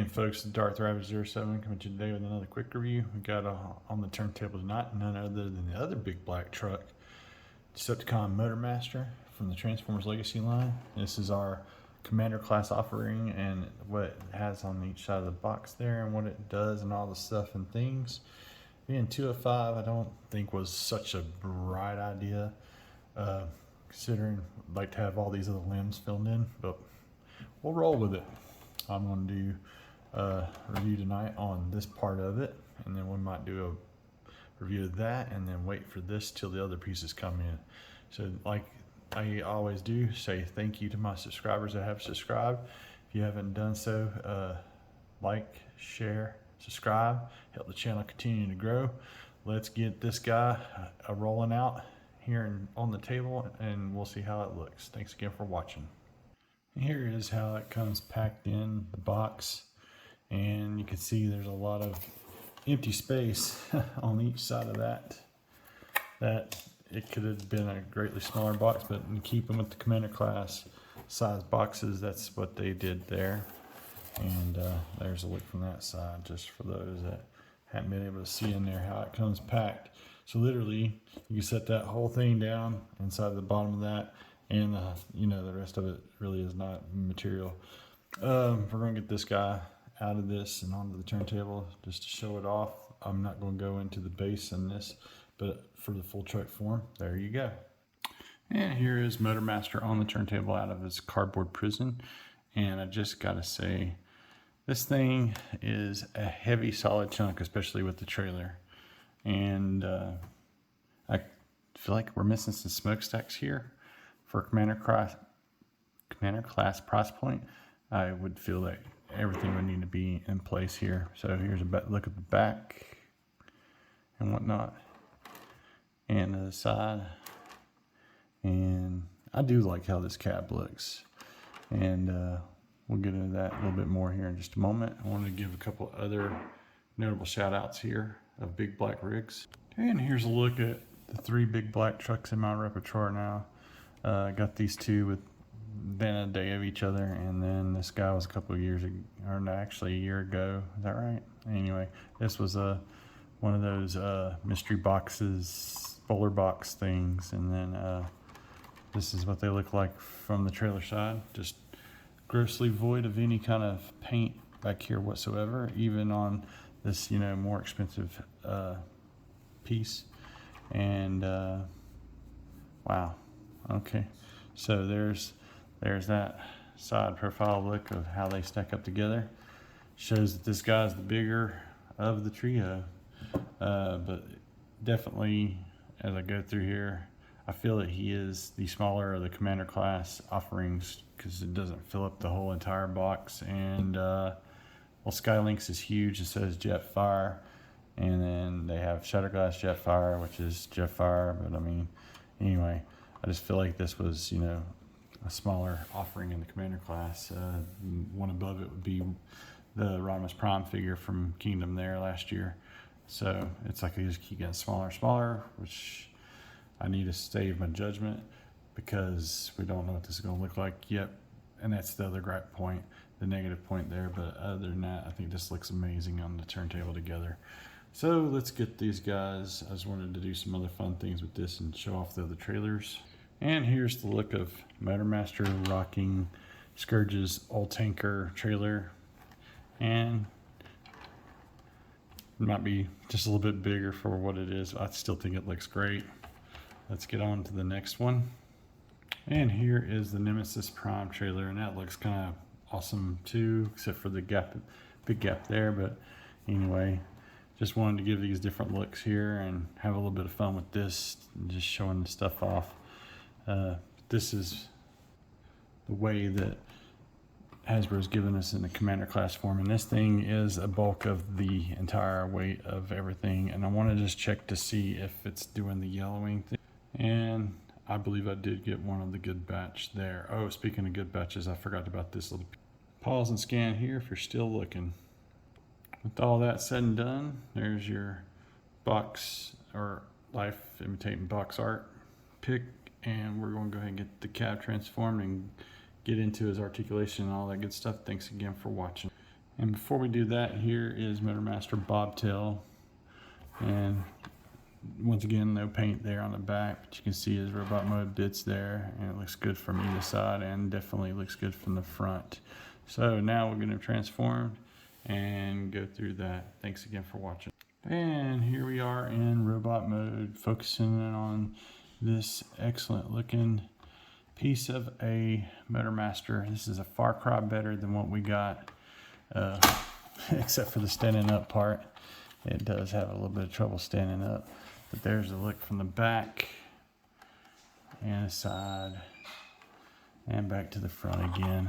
folks, the ARTICULATION coming to you today with another quick review. We got on the turntable tonight none other than the other big black truck, Decepticon Motormaster from the Transformers Legacy line. This is our Commander class offering and what it has on each side of the box there and what it does and all the stuff and things. Being 2 of 5 I don't think was such a bright idea, considering I'd like to have all these other limbs filled in, but we'll roll with it. I'm going to do a review tonight on this part of it, and then we might do a review of that and then wait for this till the other pieces come in. So like I always do, say thank you to my subscribers that have subscribed. If you haven't done so, like, share, subscribe, help the channel continue to grow. Let's get this guy rolling out here on the table and we'll see how it looks. Thanks again for watching. Here is how it comes packed in the box, and you can see there's a lot of empty space on each side of that it could have been a greatly smaller box, but in keeping with the Commander class size boxes, that's what they did there. And there's a look from that side, just for those that haven't been able to see in there how it comes packed. So literally you can set that whole thing down inside the bottom of that, and you know, the rest of it really is not material. We're going to get this guy out of this and onto the turntable just to show it off. I'm not going to go into the base in this, but for the full truck form, there you go. And here is Motormaster on the turntable out of his cardboard prison. And I just got to say, this thing is a heavy solid chunk, especially with the trailer. And I feel like we're missing some smokestacks here. For Commander class price point, I would feel that everything would need to be in place here. So here's a look at the back and whatnot, and the side. And I do like how this cab looks, and we'll get into that a little bit more here in just a moment. I want to give a couple other notable shout outs here of big black rigs. And here's a look at the 3 big black trucks in my repertoire now. I got these 2 within a day of each other, and then this guy was a couple of years ago, or no, actually a year ago. Is that right? Anyway, this was one of those mystery boxes, bowler box things, and then this is what they look like from the trailer side. Just grossly void of any kind of paint back here whatsoever, even on this, you know, more expensive piece. And wow. Okay, so there's that side profile look of how they stack up together. Shows that this guy's the bigger of the trio, but definitely as I go through here, I feel that he is the smaller of the Commander class offerings because it doesn't fill up the whole entire box. And well, Skylinks is huge. It says Jetfire, and then they have Shatterglass Jetfire, which is Jetfire, but I mean, anyway, I just feel like this was, you know, a smaller offering in the Commander class. One above it would be the Rodimus Prime figure from Kingdom there last year. So it's like they just keep getting smaller and smaller, which I need to save my judgment because we don't know what this is going to look like yet. And that's the other gripe point, the negative point there. But other than that, I think this looks amazing on the turntable together. So let's get these guys. I just wanted to do some other fun things with this and show off the other trailers. And here's the look of Motormaster rocking Scourge's old tanker trailer. And it might be just a little bit bigger for what it is. I still think it looks great. Let's get on to the next one. And here is the Nemesis Prime trailer, and that looks kind of awesome too, except for the gap, big gap there. But anyway, just wanted to give these different looks here and have a little bit of fun with this, and just showing the stuff off. This is the way that Hasbro's given us in the Commander class form, and this thing is a bulk of the entire weight of everything. And I want to just check to see if it's doing the yellowing thing, and I believe I did get one of the good batch there. Oh, speaking of good batches, I forgot about this little pause and scan here if you're still looking. With all that said and done, there's your box or life imitating box art pick, and we're going to go ahead and get the cab transformed and get into his articulation and all that good stuff. Thanks again for watching. And before we do that, here is Motormaster bobtail, and once again, no paint there on the back, but you can see his robot mode bits there, and it looks good from either side, and definitely looks good from the front. So now we're going to transform and go through that. Thanks again for watching. And here we are in robot mode, focusing in on this excellent looking piece of a Motormaster. This is a far cry better than what we got, except for the standing up part. It does have a little bit of trouble standing up, but there's a look from the back and the side and back to the front again.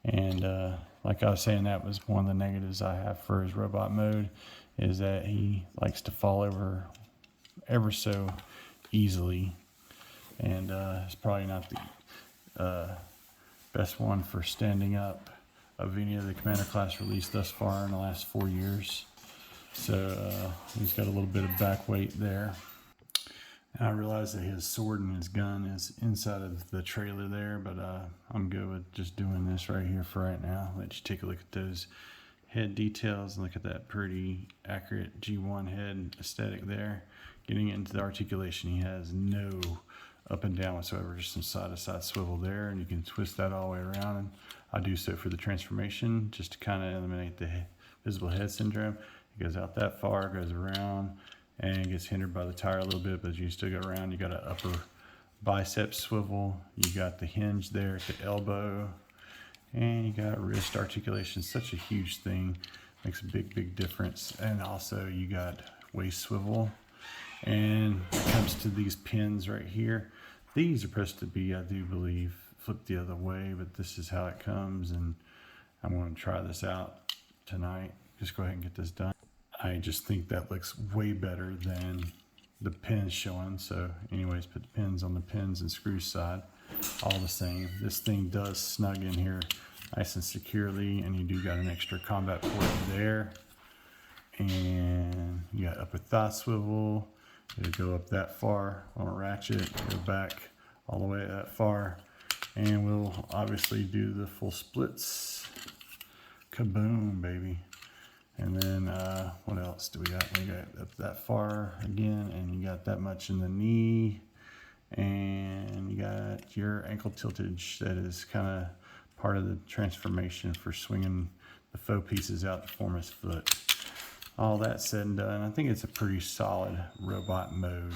And like I was saying, that was one of the negatives I have for his robot mode, is that he likes to fall over ever so easily, and it's probably not the best one for standing up of any of the Commander class released thus far in the last 4 years. So he's got a little bit of back weight there. And I realize that his sword and his gun is inside of the trailer there, but I'm good with just doing this right here for right now. Let you take a look at those head details and look at that pretty accurate G1 head aesthetic there. Getting into the articulation, he has no up and down whatsoever, just some side to side swivel there, and you can twist that all the way around. And I do so for the transformation, just to kind of eliminate the visible head syndrome. It goes out that far, goes around, and gets hindered by the tire a little bit, but you still go around. You got an upper bicep swivel, you got the hinge there at the elbow, and you got wrist articulation. Such a huge thing, makes a big difference. And also you got waist swivel. And when it comes to these pins right here, these are supposed to be, I do believe, flipped the other way, but this is how it comes, and I'm going to try this out tonight. Just go ahead and get this done. I just think that looks way better than the pins showing. So anyways, put the pins on the pins and screws side, all the same. This thing does snug in here nice and securely, and you do got an extra combat port there. And you got upper thigh swivel. It'll go up that far on a ratchet, go back all the way that far. And we'll obviously do the full splits. Kaboom, baby. And then what else do we got? We got up that far again, and you got that much in the knee, and you got your ankle tiltage that is kind of part of the transformation for swinging the faux pieces out to form his foot. All that said and done, I think it's a pretty solid robot mode.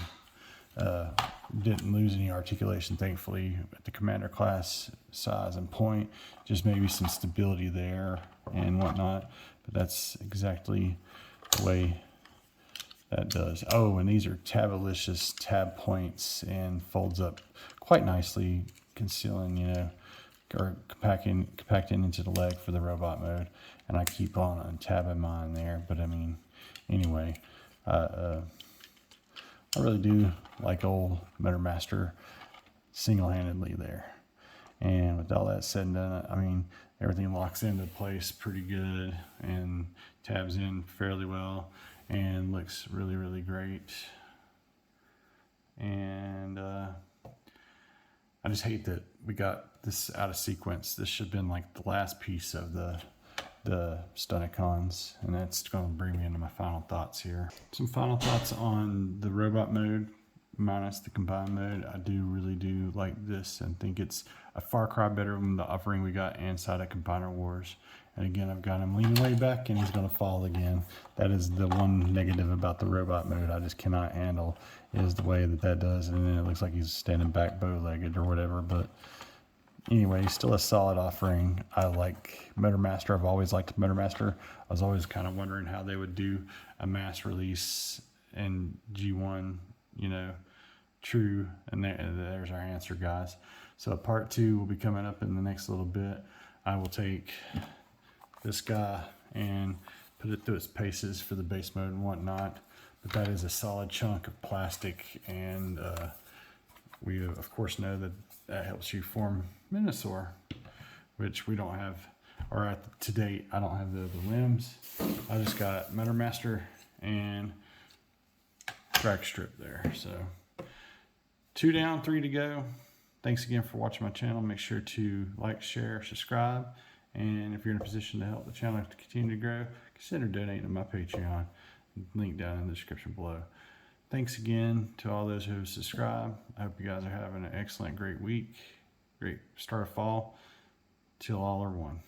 Didn't lose any articulation, thankfully, at the Commander class size and point. Just maybe some stability there and whatnot. But that's exactly the way that does. Oh, and these are tabalicious tab points and folds up quite nicely, concealing, you know, or compacting into the leg for the robot mode. And I keep on untabbing mine there, but I mean, anyway, I really do like old Motormaster single-handedly there. And with all that said and done, I mean, everything locks into place pretty good and tabs in fairly well and looks really great. And I just hate that we got this out of sequence. This should have been like the last piece of the Stunicons, and that's going to bring me into my final thoughts here. Some final thoughts on the robot mode minus the combined mode. I really do like this and think it's a far cry better than the offering we got inside of Combiner Wars. And again, I've got him leaning way back and he's going to fall again. That is the one negative about the robot mode I just cannot handle, is the way that does. And then it looks like he's standing back bow-legged or whatever. But anyway, still a solid offering. I like Motormaster. I've always liked Motormaster. I was always kind of wondering how they would do a mass release in G1, you know, true. And there's our answer, guys. So part 2 will be coming up in the next little bit. I will take this guy and put it through its paces for the base mode and whatnot. But that is a solid chunk of plastic, and we of course know that that helps you form Minosaur, which we don't have, or to date, I don't have the limbs. I just got Motormaster and drag strip there. So 2 down, 3 to go. Thanks again for watching my channel. Make sure to like, share, subscribe, And if you're in a position to help the channel to continue to grow, consider donating to my Patreon. Link down in the description below. Thanks again to all those who have subscribed. I hope you guys are having an excellent, great week. Great start of fall. Till all are one.